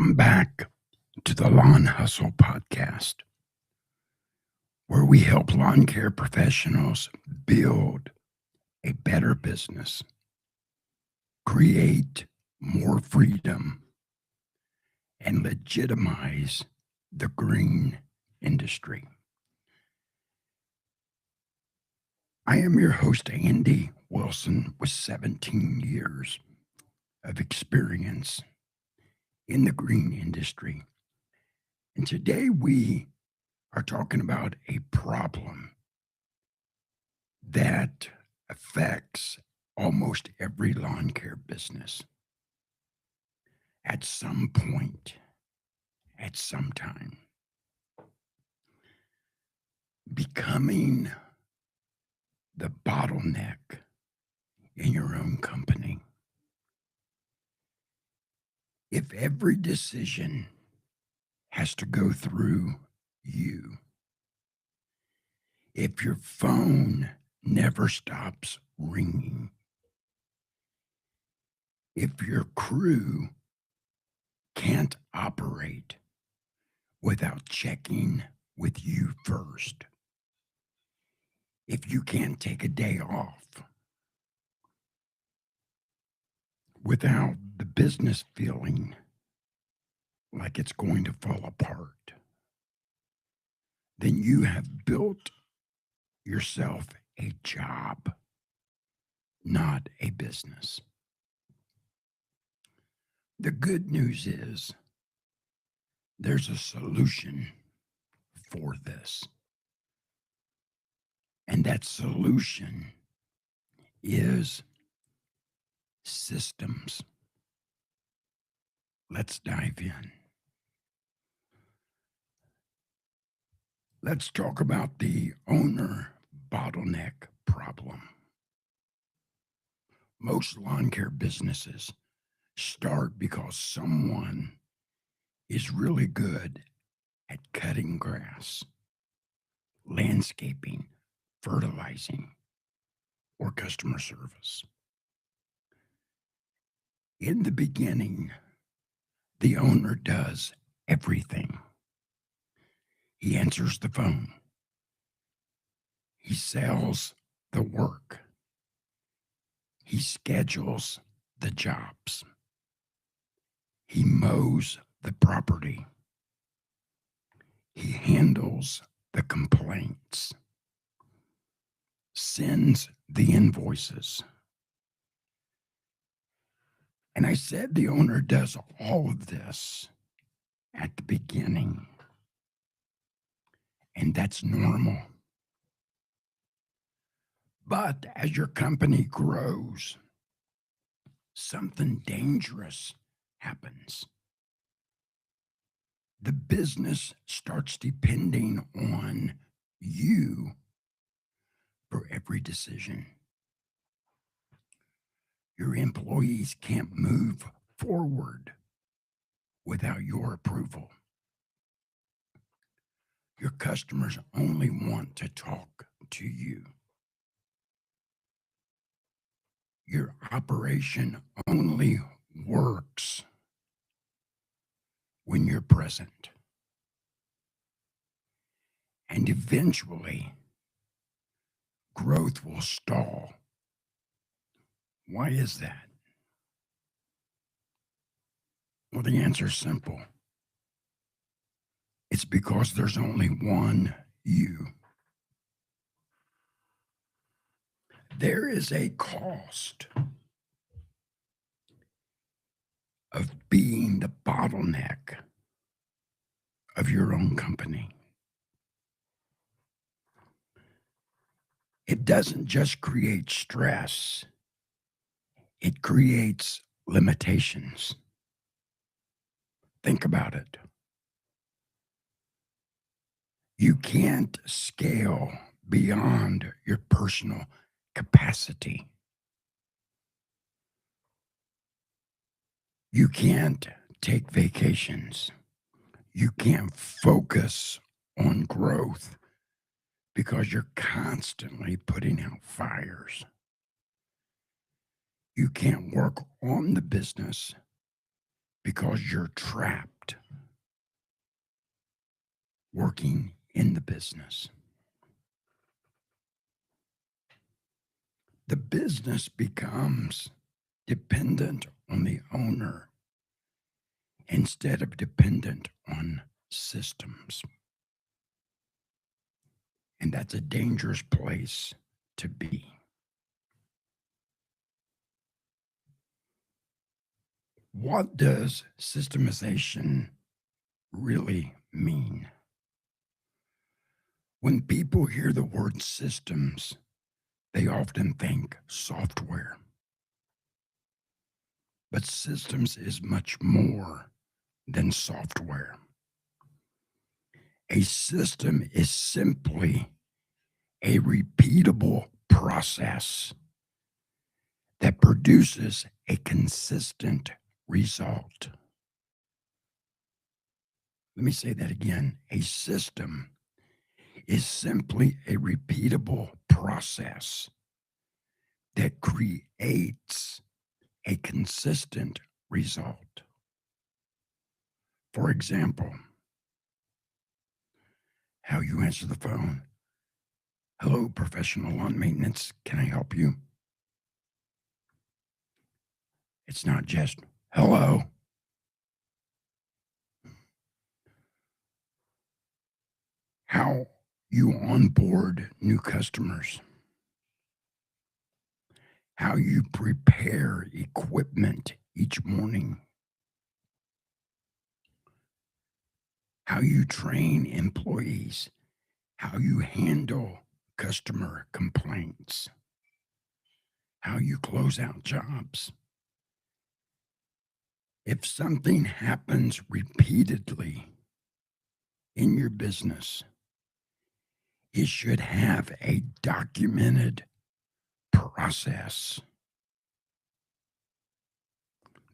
Welcome back to the Lawn Hustle podcast, where we help lawn care professionals build a better business, create more freedom, and legitimize the green industry. I am your host, Andy Wilson, with 17 years of experience in the green industry. And today we are talking about a problem that affects almost every lawn care business at some point, at some time. Becoming the bottleneck in your own company. If every decision has to go through you, if your phone never stops ringing, if your crew can't operate without checking with you first, if you can't take a day off without the business feeling like it's going to fall apart, then you have built yourself a job, not a business. The good news is there's a solution for this. And that solution is systems. Let's dive in. Let's talk about the owner bottleneck problem. Most lawn care businesses start because someone is really good at cutting grass, landscaping, fertilizing, or customer service. In the beginning, the owner does everything. He answers the phone. He sells the work. He schedules the jobs. He mows the property. He handles the complaints, sends the invoices. And I said the owner does all of this at the beginning. And that's normal. But as your company grows, something dangerous happens. The business starts depending on you for every decision. Your employees can't move forward without your approval. Your customers only want to talk to you. Your operation only works when you're present. And eventually, growth will stall. Why is that? Well, the answer is simple. It's because there's only one you. There is a cost of being the bottleneck of your own company. It doesn't just create stress, it creates limitations. Think about it. You can't scale beyond your personal capacity. You can't take vacations. You can't focus on growth because you're constantly putting out fires. You can't work on the business because you're trapped working in the business. The business becomes dependent on the owner instead of dependent on systems. And that's a dangerous place to be. What does systemization really mean? When people hear the word systems, they often think software. But systems is much more than software. A system is simply a repeatable process that produces a consistent result. Let me say that again. A system is simply a repeatable process that creates a consistent result. For example, how you answer the phone. Hello, professional lawn maintenance. Can I help you? It's not just hello. How you onboard new customers. How you prepare equipment each morning. How you train employees. How you handle customer complaints. How you close out jobs. If something happens repeatedly in your business, it should have a documented process.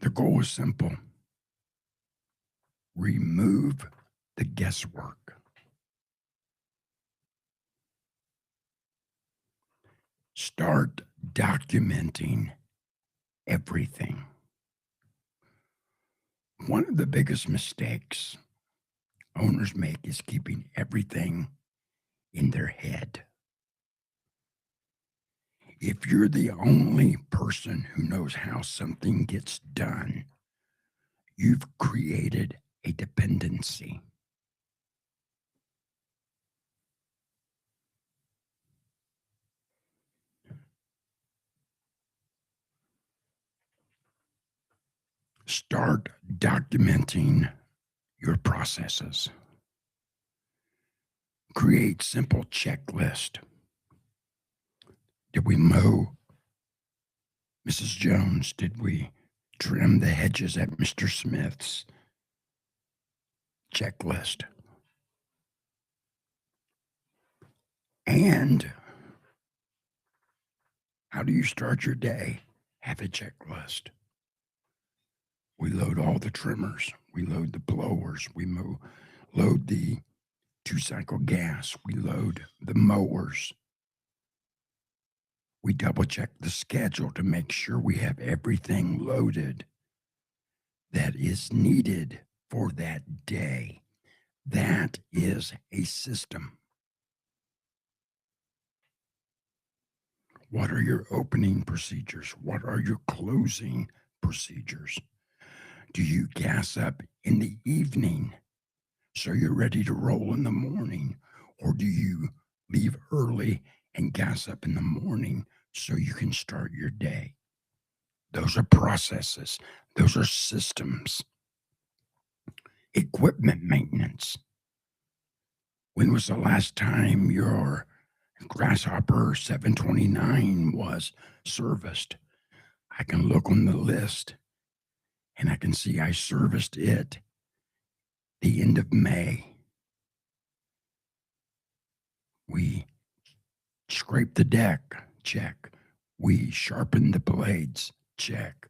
The goal is simple. Remove the guesswork. Start documenting everything. One of the biggest mistakes owners make is keeping everything in their head. If you're the only person who knows how something gets done, you've created a dependency. Start documenting your processes. Create simple checklist. Did we mow Mrs. Jones? Did we trim the hedges at Mr. Smith's? Checklist. And how do you start your day? Have a checklist. We load all the trimmers. We load the blowers. We load the 2-cycle gas. We load the mowers. We double check the schedule to make sure we have everything loaded that is needed for that day. That is a system. What are your opening procedures? What are your closing procedures? Do you gas up in the evening so you're ready to roll in the morning? Or do you leave early and gas up in the morning so you can start your day? Those are processes. Those are systems. Equipment maintenance. When was the last time your Grasshopper 729 was serviced? I can look on the list and I can see I serviced it the end of May. We scraped the deck, check. We sharpened the blades, check.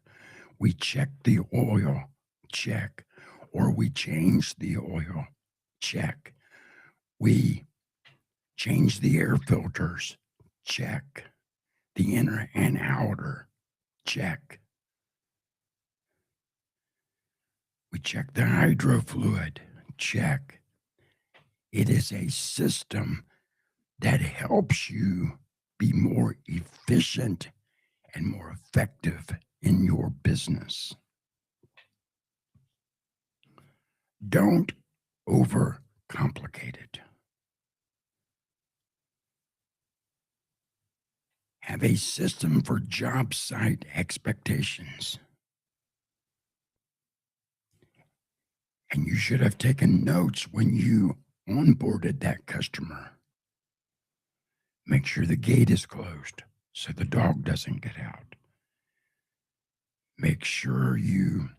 We checked the oil, check. Or we changed the oil, check. We changed the air filters, check. The inner and outer, check. We check the hydro fluid. Check. It is a system that helps you be more efficient and more effective in your business. Don't overcomplicate it. Have a system for job site expectations. And you should have taken notes when you onboarded that customer. Make sure the gate is closed so the dog doesn't get out. Make sure you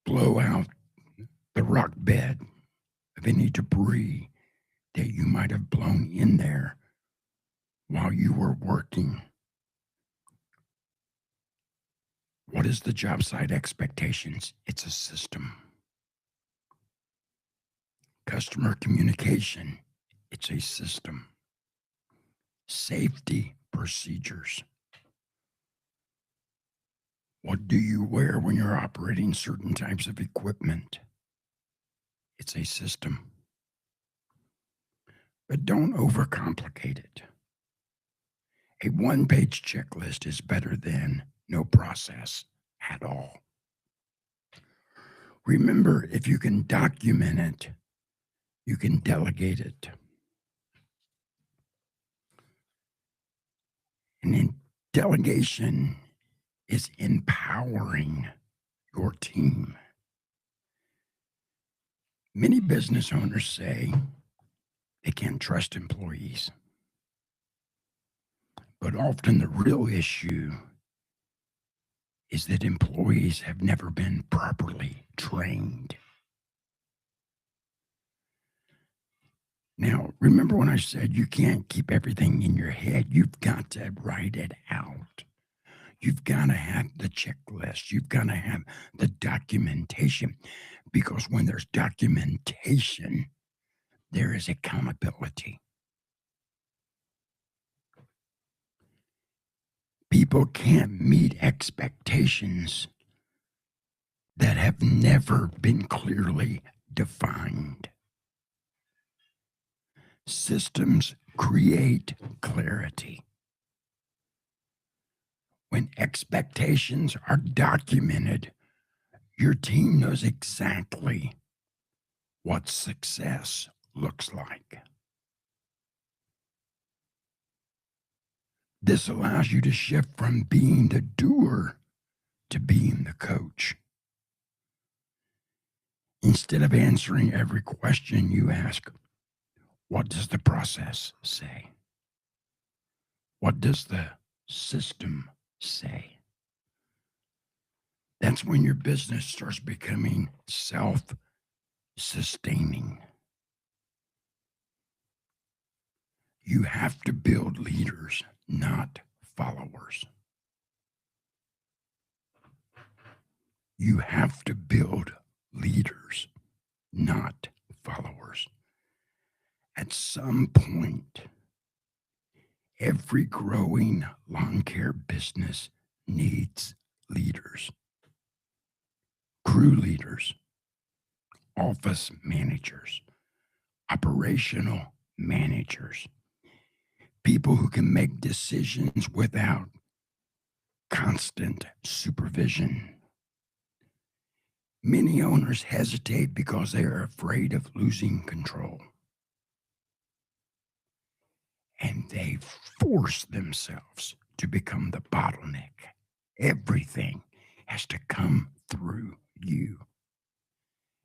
blow out the rock bed of any debris that you might have blown in there while you were working. What is the job site expectations? It's a system. Customer communication, it's a system. Safety procedures. What do you wear when you're operating certain types of equipment? It's a system. But don't overcomplicate it. A one-page checklist is better than no process at all. Remember, if you can document it, you can delegate it. And delegation is empowering your team. Many business owners say they can't trust employees. But often the real issue is that employees have never been properly trained. Now, remember when I said you can't keep everything in your head? You've got to write it out. You've got to have the checklist. You've got to have the documentation, because when there's documentation, there is accountability. People can't meet expectations that have never been clearly defined. Systems create clarity. When expectations are documented, your team knows exactly what success looks like. This allows you to shift from being the doer to being the coach. Instead of answering every question you ask, what does the process say? What does the system say? That's when your business starts becoming self-sustaining. You have to build leaders, not followers. You have to build leaders, not followers. At some point, every growing lawn care business needs leaders, crew leaders, office managers, operational managers, people who can make decisions without constant supervision. Many owners hesitate because they are afraid of losing control. And they force themselves to become the bottleneck. Everything has to come through you.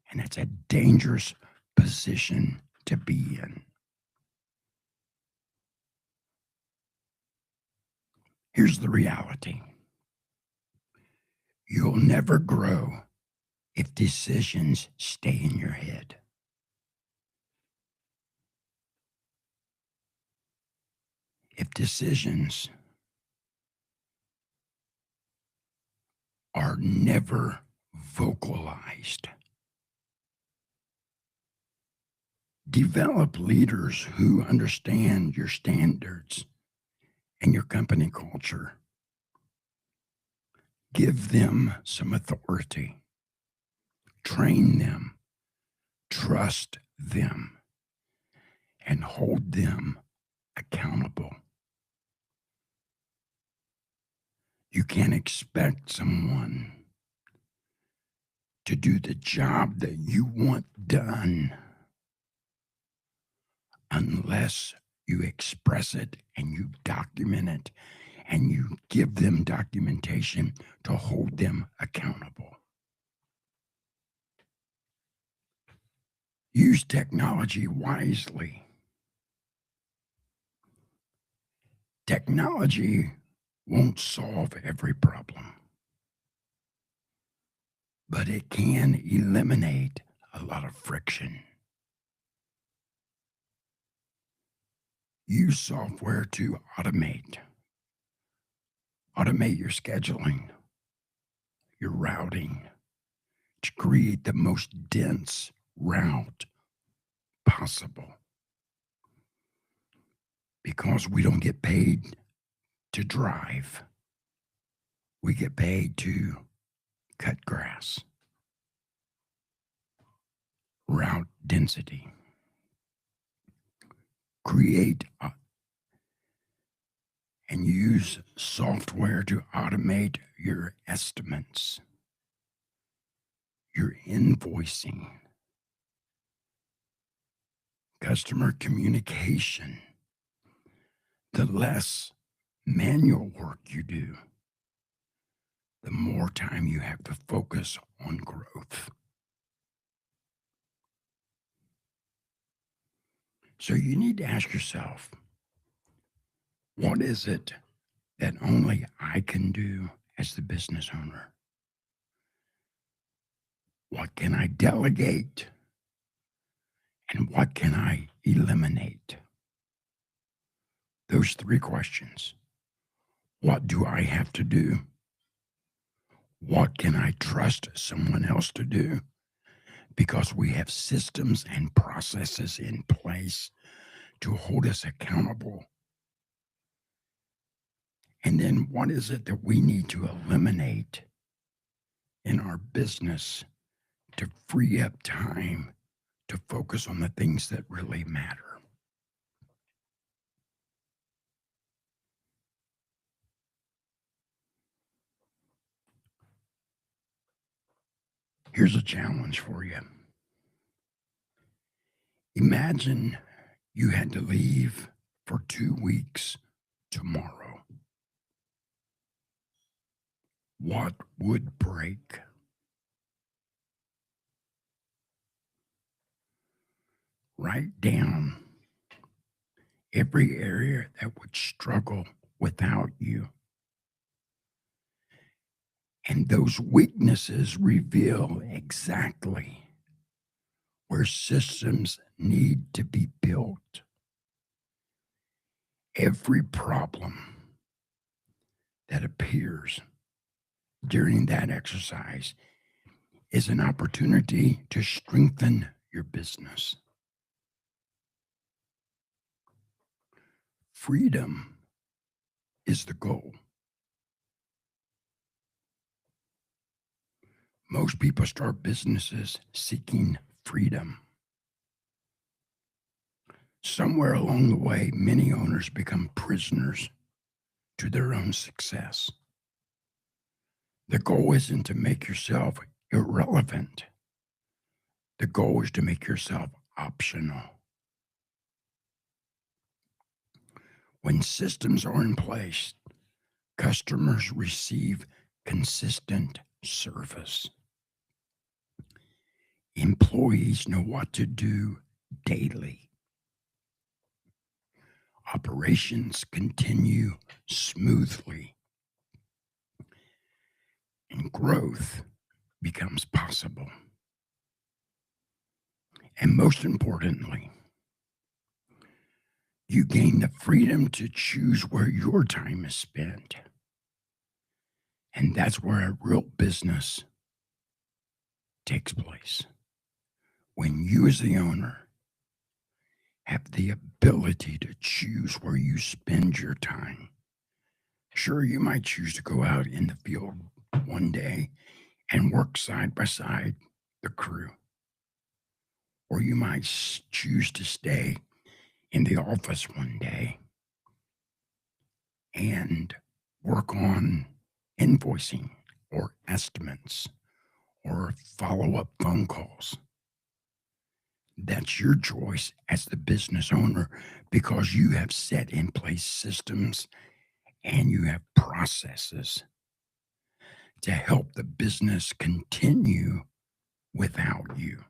And it's a dangerous position to be in. Here's the reality. You'll never grow if decisions stay in your head. If decisions are never vocalized. Develop leaders who understand your standards and your company culture. Give them some authority. train them, trust them, and hold them accountable. You can't expect someone to do the job that you want done unless you express it and you document it and you give them documentation to hold them accountable. Use technology wisely. Technology won't solve every problem, but it can eliminate a lot of friction. Use software to automate your scheduling, your routing, to create the most dense route possible. Because we don't get paid to drive, we get paid to cut grass. Route density. Create and use software to automate your estimates, your invoicing, customer communication. The less manual work you do, the more time you have to focus on growth. So you need to ask yourself, what is it that only I can do as the business owner? What can I delegate? And what can I eliminate? Those three questions. What do I have to do? What can I trust someone else to do? Because we have systems and processes in place to hold us accountable. And then what is it that we need to eliminate in our business to free up time to focus on the things that really matter? Here's a challenge for you. Imagine you had to leave for 2 weeks tomorrow. What would break? Write down every area that would struggle without you. And those weaknesses reveal exactly where systems need to be built. Every problem that appears during that exercise is an opportunity to strengthen your business. Freedom is the goal. Most people start businesses seeking freedom. Somewhere along the way, many owners become prisoners to their own success. The goal isn't to make yourself irrelevant. The goal is to make yourself optional. When systems are in place, customers receive consistent service. Employees know what to do daily. Operations continue smoothly, and growth becomes possible. And most importantly, you gain the freedom to choose where your time is spent. And that's where a real business takes place. When you, as the owner, have the ability to choose where you spend your time. Sure, you might choose to go out in the field one day and work side by side the crew. Or you might choose to stay in the office one day and work on invoicing or estimates or follow up phone calls. That's your choice as the business owner because you have set in place systems and you have processes to help the business continue without you.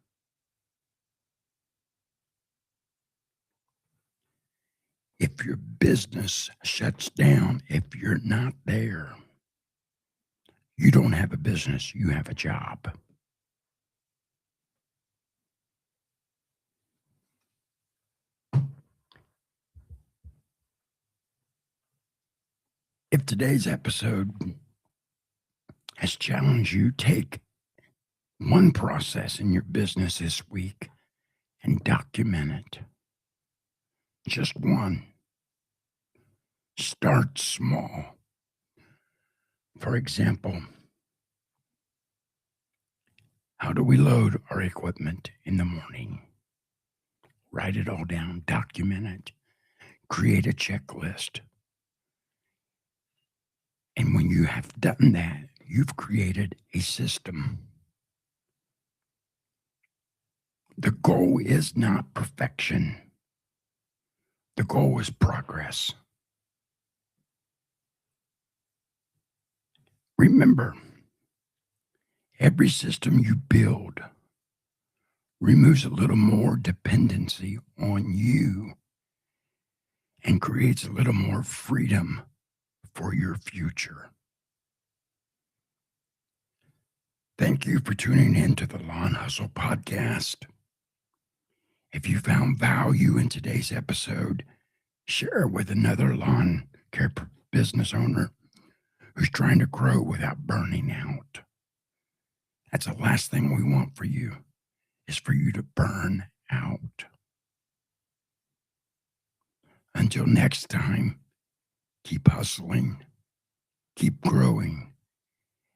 If your business shuts down, if you're not there, you don't have a business, you have a job. If today's episode has challenged you, take one process in your business this week and document it. Just one. Start small. For example, how do we load our equipment in the morning? Write it all down, document it, create a checklist. And when you have done that, you've created a system. The goal is not perfection. The goal is progress. Remember, every system you build removes a little more dependency on you and creates a little more freedom for your future. Thank you for tuning in to the Lawn Hustle Podcast. If you found value in today's episode, share it with another lawn care business owner who's trying to grow without burning out. That's the last thing we want for you, is for you to burn out. Until next time, keep hustling, keep growing,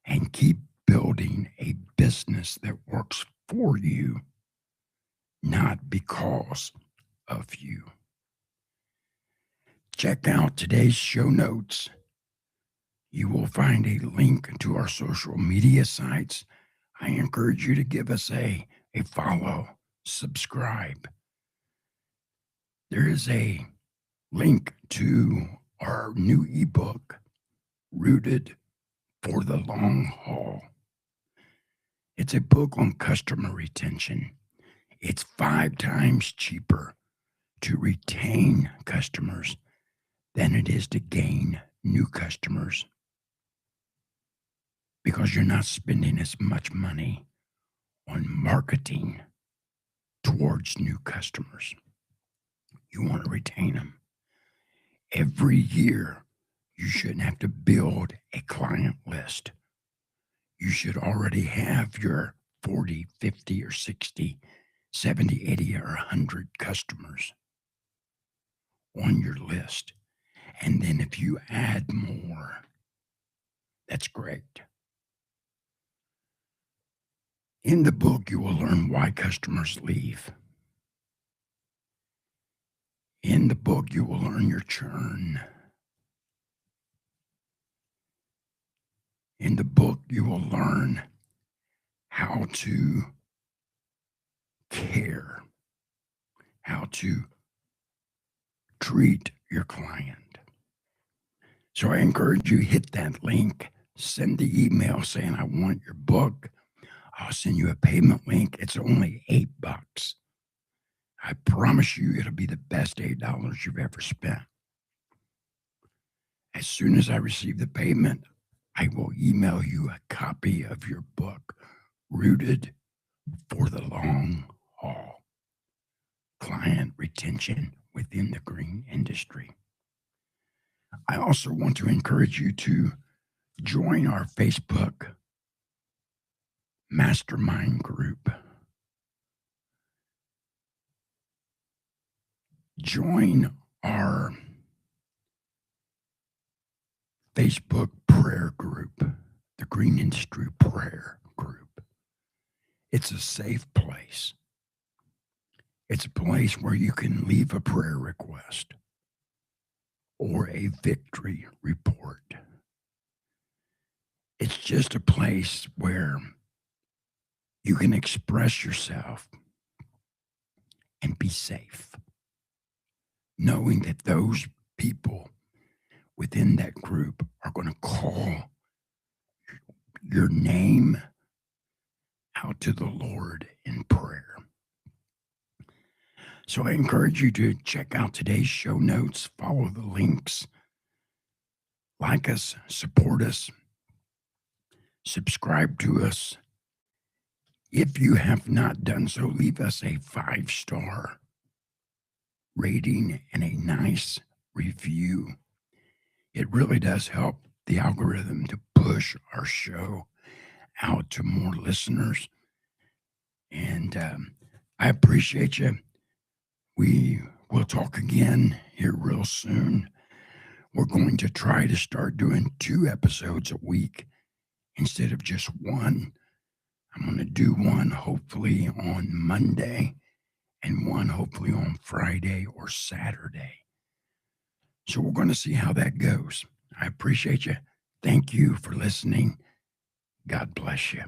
and keep building a business that works for you, not because of you. Check out today's show notes. You will find a link to our social media sites. I encourage you to give us a follow, subscribe. There is a link to our new ebook, Rooted for the Long Haul. It's a book on customer retention. It's 5 times cheaper to retain customers than it is to gain new customers because you're not spending as much money on marketing towards new customers. You want to retain them. Every year, you shouldn't have to build a client list. You should already have your 40, 50, or 60, 70, 80, or 100 customers on your list. And then if you add more, that's great. In the book, you will learn why customers leave. In the book, you will learn your churn. In the book, you will learn how to care, how to treat your client. So I encourage you, hit that link, send the email saying, I want your book. I'll send you a payment link. It's only $8. I promise you it'll be the best $8 you've ever spent. As soon as I receive the payment, I will email you a copy of your book, Rooted for the Long Haul, Client Retention Within the Green Industry. I also want to encourage you to join our Facebook mastermind group. Join our Facebook prayer group, the Green Industry Prayer Group. It's a safe place. It's a place where you can leave a prayer request or a victory report. It's just a place where you can express yourself and be safe, knowing that those people within that group are going to call your name out to the Lord in prayer. So I encourage you to check out today's show notes, follow the links, like us, support us, subscribe to us. If you have not done so, leave us a 5-star rating and a nice review. It really does help the algorithm to push our show out to more listeners. And I appreciate you. We will talk again here real soon. We're going to try to start doing 2 episodes a week instead of just one. I'm going to do one hopefully on Monday and one hopefully on Friday or Saturday. So we're going to see how that goes. I appreciate you. Thank you for listening. God bless you.